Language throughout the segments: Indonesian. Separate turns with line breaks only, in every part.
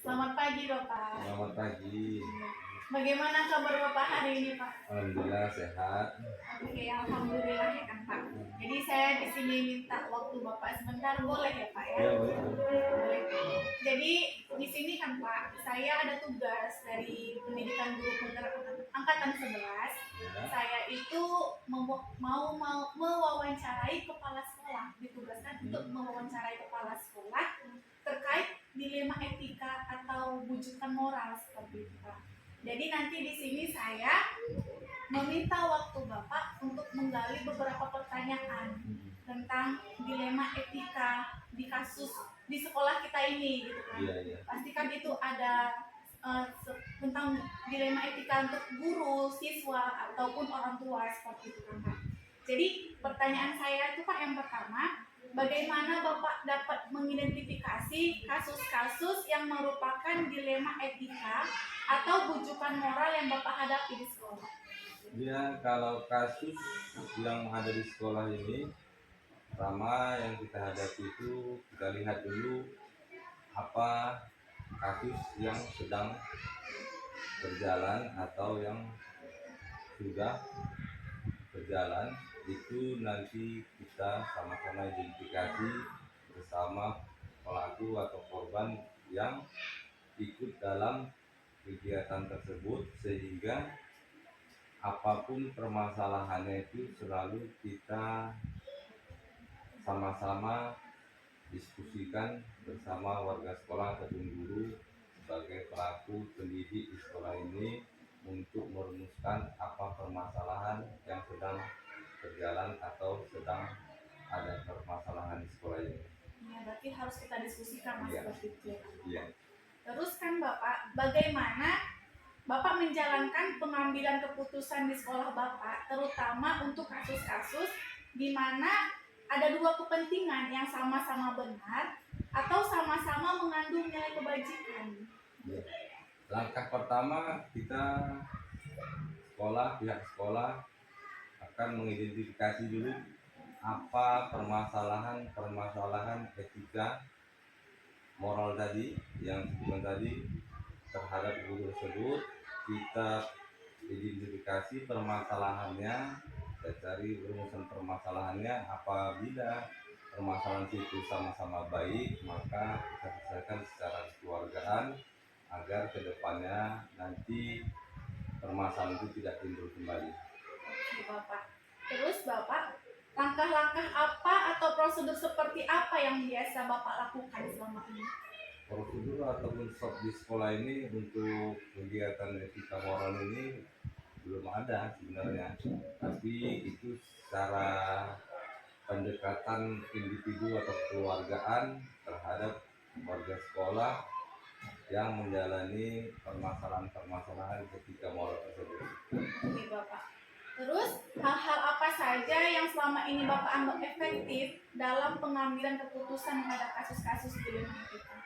Selamat pagi, Bapak.
Selamat pagi.
Bagaimana kabar Bapak hari ini, Pak?
Alhamdulillah sehat.
Oke, alhamdulillah ya kan, Pak. Jadi saya di sini minta waktu Bapak sebentar, boleh ya, Pak ya?
Ya, boleh.
Boleh. Jadi di sini kan, Pak, saya ada tugas dari Pendidikan Guru Angkatan 11.
Ya.
Saya itu mau mewawancarai kepala sekolah, ditugaskan untuk mewawancarai kepala sekolah terkait dilema etika atau bujukan moral seperti itu, Pak. Jadi nanti di sini saya meminta waktu Bapak untuk menggali beberapa pertanyaan tentang dilema etika di kasus di sekolah kita ini, gitu kan?
Iya.
Pastikan itu ada tentang dilema etika untuk guru, siswa ataupun orang tua seperti itu kan, Pak. Jadi pertanyaan saya itu, Pak, yang pertama, bagaimana Bapak dapat mengidentifikasi kasus-kasus yang merupakan dilema etika atau bujukan moral yang Bapak hadapi di sekolah?
Ya, kalau kasus yang ada di sekolah ini, pertama yang kita hadapi itu kita lihat dulu apa kasus yang sedang berjalan atau yang sudah berjalan, itu nanti kita sama-sama identifikasi bersama pelaku atau korban yang ikut dalam kegiatan tersebut, sehingga apapun permasalahannya itu selalu kita sama-sama diskusikan bersama warga sekolah ataupun guru sebagai pelaku pendidik di sekolah ini untuk merumuskan apa permasalahan yang sedang berjalan atau sedang ada permasalahan di sekolah ini.
Ya, berarti harus kita diskusikan, Mas, seperti itu.
Iya.
Terus kan Bapak, bagaimana Bapak menjalankan pengambilan keputusan di sekolah Bapak, terutama untuk kasus-kasus di mana ada dua kepentingan yang sama-sama benar atau sama-sama mengandung nilai kebajikan?
Ya. Langkah pertama, kita pihak sekolah akan mengidentifikasi dulu apa permasalahan etika moral tadi yang disebutkan tadi terhadap guru tersebut. Kita identifikasi permasalahannya, kita cari rumusan permasalahannya. Apabila permasalahan itu sama-sama baik, maka kita selesaikan secara kekeluargaan agar kedepannya nanti permasalahan itu tidak timbul kembali.
Oke, Bapak. Terus Bapak, langkah-langkah apa atau prosedur seperti apa yang biasa Bapak lakukan selama ini?
Prosedur ataupun stop di sekolah ini untuk kegiatan etika moral ini belum ada sebenarnya, tapi itu secara pendekatan individu atau kekeluargaan terhadap warga sekolah yang menjalani permasalahan etika moral tersebut.
Oke, Bapak. Terus hal-hal apa saja yang selama ini Bapak anggap efektif dalam pengambilan keputusan pada kasus-kasus dilema etika?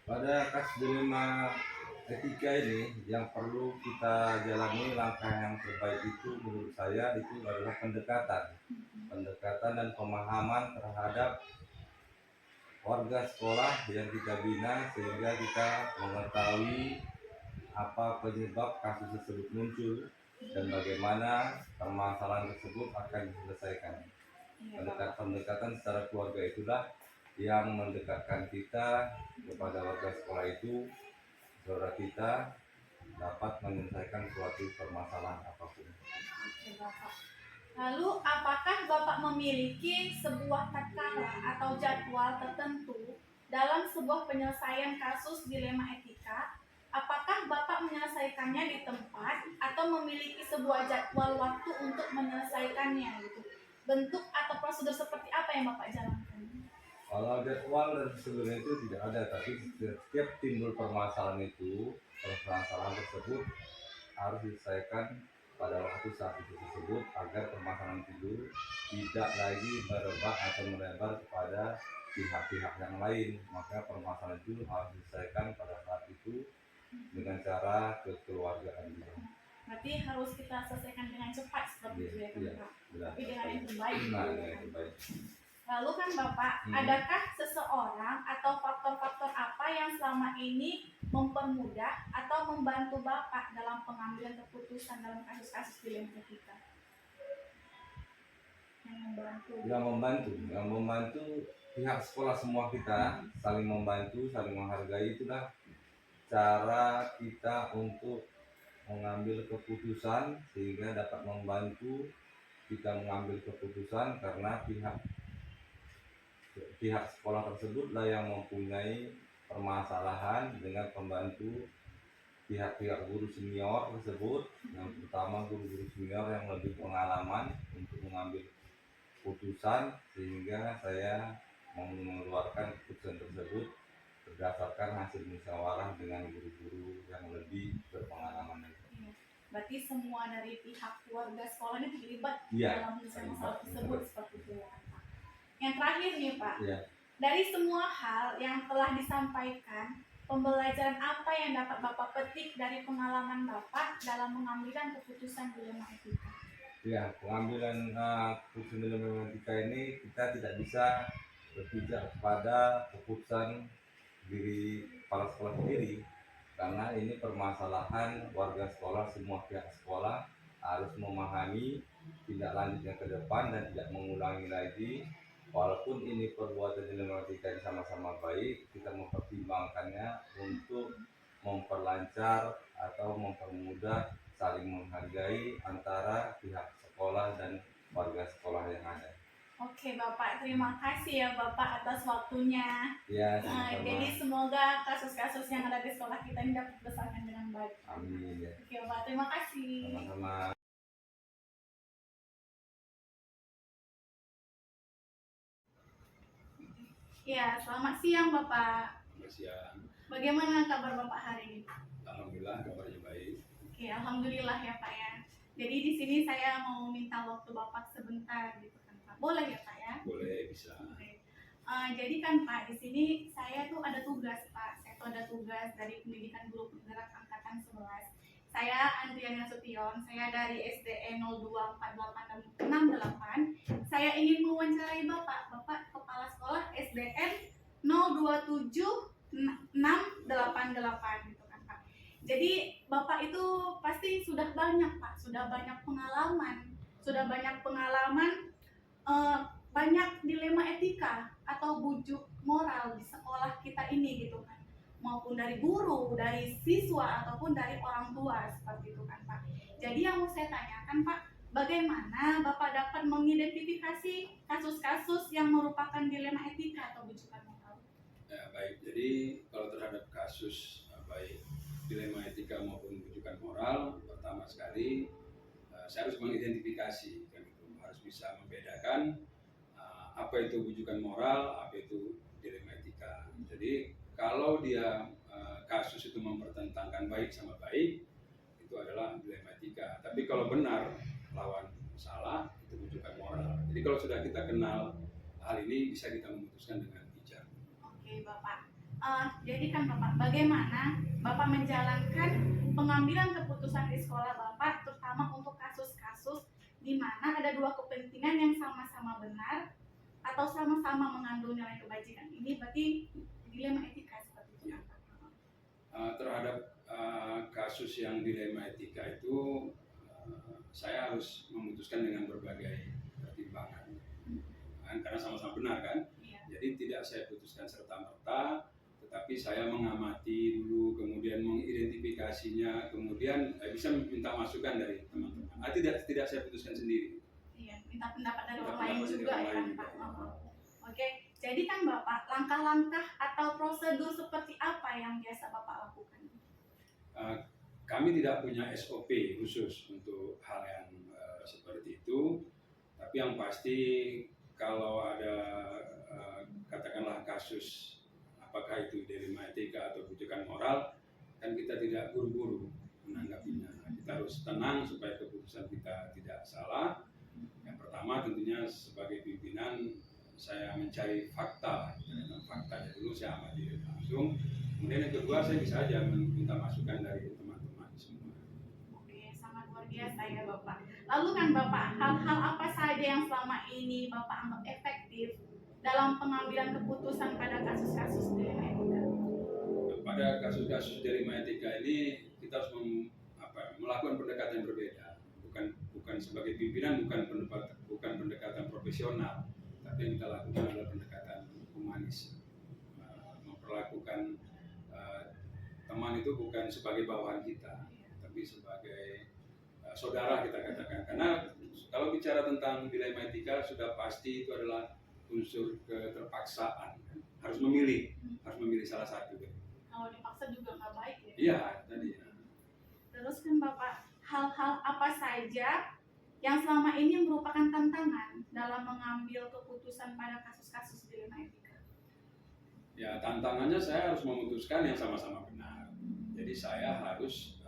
Pada kasus dilema etika ini yang perlu kita jalani, langkah yang terbaik itu menurut saya itu adalah pendekatan dan pemahaman terhadap warga sekolah yang kita bina, sehingga kita mengetahui apa penyebab kasus tersebut muncul dan bagaimana permasalahan tersebut akan diselesaikan. Pendekatan secara keluarga itulah yang mendekatkan kita kepada warga sekolah itu, saudara kita dapat menyelesaikan suatu permasalahan apapun.
Oke, Bapak. Lalu apakah Bapak memiliki sebuah tatkala atau jadwal tertentu dalam sebuah penyelesaian kasus dilema etika? Apakah Bapak menyelesaikannya di tempat atau memiliki sebuah jadwal waktu untuk menyelesaikannya gitu? Bentuk atau prosedur seperti apa yang Bapak jalankan?
Kalau jadwal dan prosedurnya itu tidak ada, tapi setiap timbul permasalahan tersebut harus diselesaikan pada waktu saat itu tersebut agar permasalahan itu tidak lagi merebak atau melebar kepada pihak-pihak yang lain. Maka permasalahan itu harus diselesaikan pada saat itu dengan cara kekeluargaan juga.
Berarti harus kita selesaikan dengan cepat seperti itu ya, Pak. Tapi dengan yang terbaik. Lalu kan Bapak, adakah seseorang atau faktor-faktor apa yang selama ini mempermudah atau membantu Bapak dalam pengambilan keputusan dalam kasus-kasus dilema etika?
Yang membantu pihak sekolah semua kita saling membantu, saling menghargai, itulah cara kita untuk mengambil keputusan sehingga dapat membantu kita mengambil keputusan, karena pihak sekolah tersebutlah yang mempunyai permasalahan dengan pembantu pihak-pihak guru senior tersebut, yang terutama guru-guru senior yang lebih pengalaman untuk mengambil putusan, sehingga saya mengeluarkan keputusan tersebut berdasarkan hasil musyawarah dengan guru-guru yang lebih berpengalaman.
Berarti semua dari pihak keluarga sekolah ini terlibat
Iya,
dalam masalah tersebut seperti itu ya Pak. Yang terakhir nih Pak,
Iya.
dari semua hal yang telah disampaikan, pembelajaran apa yang dapat Bapak petik dari pengalaman Bapak dalam mengambil keputusan dilema etika?
Ya, pengambilan keputusan dilema etika ini kita tidak bisa berpijak kepada keputusan diri kepala sekolah sendiri, karena ini permasalahan warga sekolah, semua pihak sekolah harus memahami tindak lanjutnya ke depan dan tidak mengulangi lagi. Walaupun ini perbuatan dilema etika sama-sama baik, kita mempertimbangkannya untuk memperlancar atau mempermudah saling menghargai antara pihak sekolah dan warga sekolah yang ada.
Oke Bapak, terima kasih ya Bapak atas waktunya.
Ya,
Jadi semoga kasus-kasus yang ada di sekolah kita ini dapat diselesaikan dengan baik.
Amin ya.
Oke Bapak, terima kasih.
Sama-sama.
Ya, selamat siang Bapak.
Selamat siang.
Bagaimana kabar Bapak hari ini?
Alhamdulillah kabarnya baik.
Oke, alhamdulillah ya Pak ya. Jadi di sini saya mau minta waktu Bapak sebentar gitu kan Pak. Boleh ya Pak ya?
Boleh, bisa.
Oke. Jadi kan Pak, di sini saya tuh ada tugas Pak. Saya tuh ada tugas dari Pendidikan Guru Penggerak Angkatan 11. Saya Andriana Sution, saya dari SDE 024868. Saya ingin mewawancarai Bapak, Bapak Kepala Sekolah SDN 0277688 gitu kan Pak. Jadi Bapak itu pasti sudah banyak Pak, sudah banyak pengalaman, banyak dilema etika atau bujuk moral di sekolah kita ini gitu kan, maupun dari guru, dari siswa ataupun dari orang tua seperti itu kan Pak. Jadi yang mau saya tanyakan Pak, bagaimana Bapak dapat mengidentifikasi kasus-kasus yang merupakan dilema etika atau bujukan moral?
Ya, baik. Jadi kalau terhadap kasus baik dilema etika maupun bujukan moral, pertama sekali saya harus mengidentifikasi, kan itu harus bisa membedakan apa itu bujukan moral, apa itu dilema etika. Jadi kalau dia kasus itu mempertentangkan baik sama baik, itu adalah dilema etika. Tapi kalau benar lawan salah, itu bujukan moral. Jadi kalau sudah kita kenal hal ini, bisa kita memutuskan dengan bijak.
Oke Bapak. Jadi kan Bapak, bagaimana Bapak menjalankan pengambilan keputusan di sekolah Bapak, terutama untuk kasus-kasus di mana ada dua kepentingan yang sama-sama benar atau sama-sama mengandung nilai kebajikan. Ini berarti dilema etika seperti itu.
Ya. Terhadap kasus yang dilema etika itu, saya harus memutuskan dengan berbagai pertimbangan, karena sama-sama benar kan.
Iya.
Jadi tidak saya putuskan serta-merta, tetapi saya mengamati dulu, kemudian mengidentifikasinya, kemudian bisa minta masukan dari teman-teman. Tidak saya putuskan sendiri.
Iya, minta pendapat dari
Minta
orang lain
pendapat dari
juga
orang
ya
lain
kan
juga.
Pak. Oke, jadi kan Bapak, langkah-langkah atau prosedur seperti apa yang biasa Bapak lakukan?
Kami tidak punya SOP khusus untuk hal yang seperti itu, tapi yang pasti kalau ada katakanlah kasus apakah itu dilema etika atau bujukan moral, kan kita tidak buru-buru menanggapinya. Kita harus tenang supaya keputusan kita tidak salah. Yang pertama tentunya sebagai pimpinan saya mencari fakta, faktanya dulu saya amati langsung. Kemudian yang kedua saya bisa aja minta masukan dari teman-teman semua.
Oke, sangat luar biasa ya Bapak. Lalu kan Bapak, hal-hal apa saja yang selama ini Bapak anggap efektif dalam pengambilan keputusan pada kasus-kasus dilema etika?
Pada kasus kasus-kasus dilema etika ini kita harus melakukan pendekatan yang berbeda, bukan sebagai pimpinan, bukan pendekatan profesional, tapi yang kita lakukan adalah pendekatan humanis. Memperlakukan teman itu bukan sebagai bawahan kita, tapi sebagai saudara kita katakan. Karena kalau bicara tentang dilema etika sudah pasti itu adalah unsur keterpaksaan, harus memilih salah satu.
Kalau dipaksa juga nggak baik ya.
Iya, tadi.
Terus kan Bapak, hal-hal apa saja yang selama ini merupakan tantangan dalam mengambil keputusan pada kasus-kasus dilema etika?
Ya, tantangannya saya harus memutuskan yang sama-sama benar. Jadi saya harus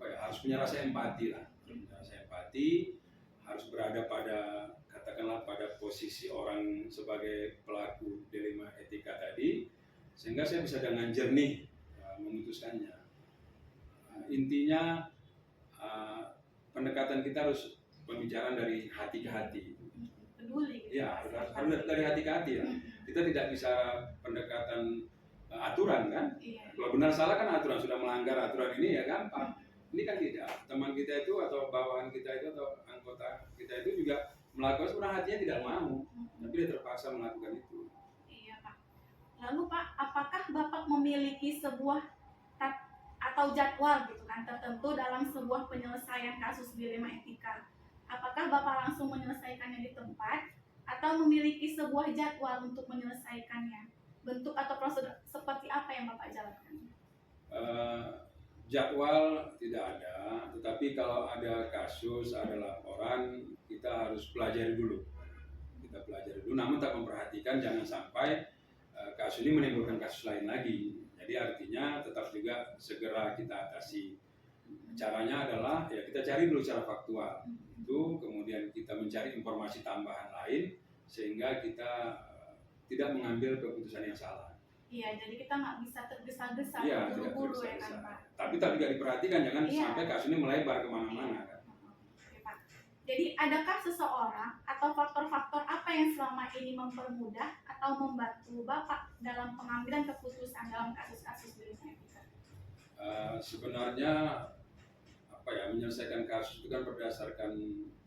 harus punya rasa empati lah. Rasa empati, harus berada pada posisi orang sebagai pelaku dilema etika tadi, sehingga saya bisa dengan jernih memutuskannya. Intinya pendekatan kita harus pembicaraan dari hati ke hati.
Peduli.
Ya, harus dari hati ke hati ya. Kita tidak bisa pendekatan aturan kan.
Iya.
Kalau benar salah kan aturan, sudah melanggar aturan ini ya gampang. Ini kan tidak. Teman kita itu atau bawahan kita itu atau anggota kita itu juga melakukan, sebenarnya hatinya tidak mau, tapi dia terpaksa melakukan itu.
Iya Pak. Lalu Pak, apakah Bapak memiliki sebuah atau jadwal gitu kan tertentu dalam sebuah penyelesaian kasus dilema etika? Apakah Bapak langsung menyelesaikannya di tempat atau memiliki sebuah jadwal untuk menyelesaikannya? Bentuk atau prosedur seperti apa yang Bapak jalankan?
Jadwal tidak ada, tetapi kalau ada kasus, ada laporan, kita harus pelajari dulu. Namun tak memperhatikan jangan sampai kasus ini menimbulkan kasus lain lagi. Jadi artinya tetap juga segera kita atasi. Caranya adalah ya kita cari dulu secara faktual. Itu kemudian kita mencari informasi tambahan lain sehingga kita tidak mengambil keputusan yang salah.
Iya, jadi kita nggak bisa tergesa-gesa,
Iya,
buru-buru ya kan Pak.
Tapi juga diperhatikan jangan
Iya.
sampai kasus ini melebar kemana-mana. Kan?
Oke, Pak. Jadi adakah seseorang atau faktor-faktor apa yang selama ini mempermudah atau membantu Bapak dalam pengambilan keputusan dalam kasus-kasus dilema etika?
Sebenarnya menyelesaikan kasus itu kan berdasarkan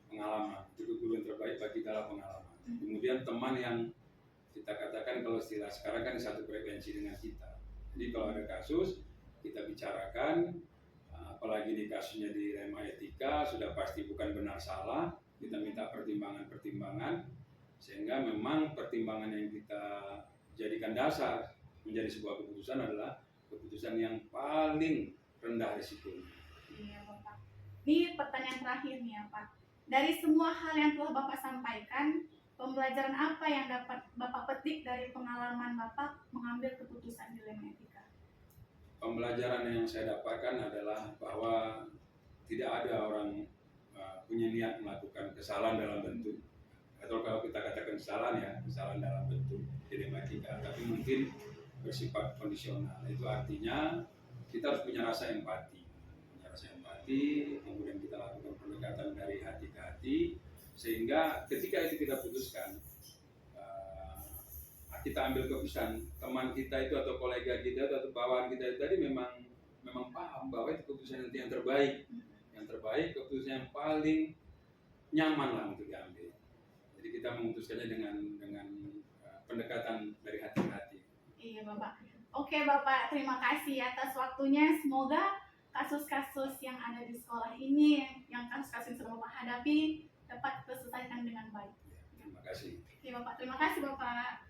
pengalaman. Itu guru yang terbaik bagi kita adalah pengalaman. Kemudian teman yang kita katakan kalau istilah sekarang kan satu frekuensi dengan kita. Jadi kalau ada kasus kita bicarakan, apalagi di kasusnya di dilema etika sudah pasti bukan benar salah, kita minta pertimbangan sehingga memang pertimbangan yang kita jadikan dasar menjadi sebuah keputusan adalah keputusan yang paling rendah risikonya.
Iya Bapak. Ini pertanyaan terakhir nih ya Pak. Dari semua hal yang telah Bapak sampaikan, pembelajaran apa yang dapat Bapak petik dari pengalaman Bapak mengambil keputusan dilema etika?
Pembelajaran yang saya dapatkan adalah bahwa tidak ada orang punya niat melakukan kesalahan dalam bentuk, atau kalau kita katakan kesalahan dalam bentuk dilema etika, tapi mungkin bersifat kondisional. Itu artinya kita harus punya rasa empati, kemudian kita lakukan pendekatan dari hati ke hati, sehingga ketika itu kita putuskan, kita ambil keputusan, teman kita itu atau kolega kita itu atau bawahan kita itu tadi memang paham bahwa itu keputusan yang terbaik, keputusan yang paling nyaman lah untuk diambil. Jadi kita memutuskannya dengan pendekatan dari hati ke hati.
Iya Bapak. Oke Bapak, terima kasih atas waktunya. Semoga kasus-kasus yang ada di sekolah ini, yang kasus-kasus yang sedang Bapak hadapi dapat terselesaikan dengan baik.
Terima kasih.
Oke Bapak, terima kasih Bapak.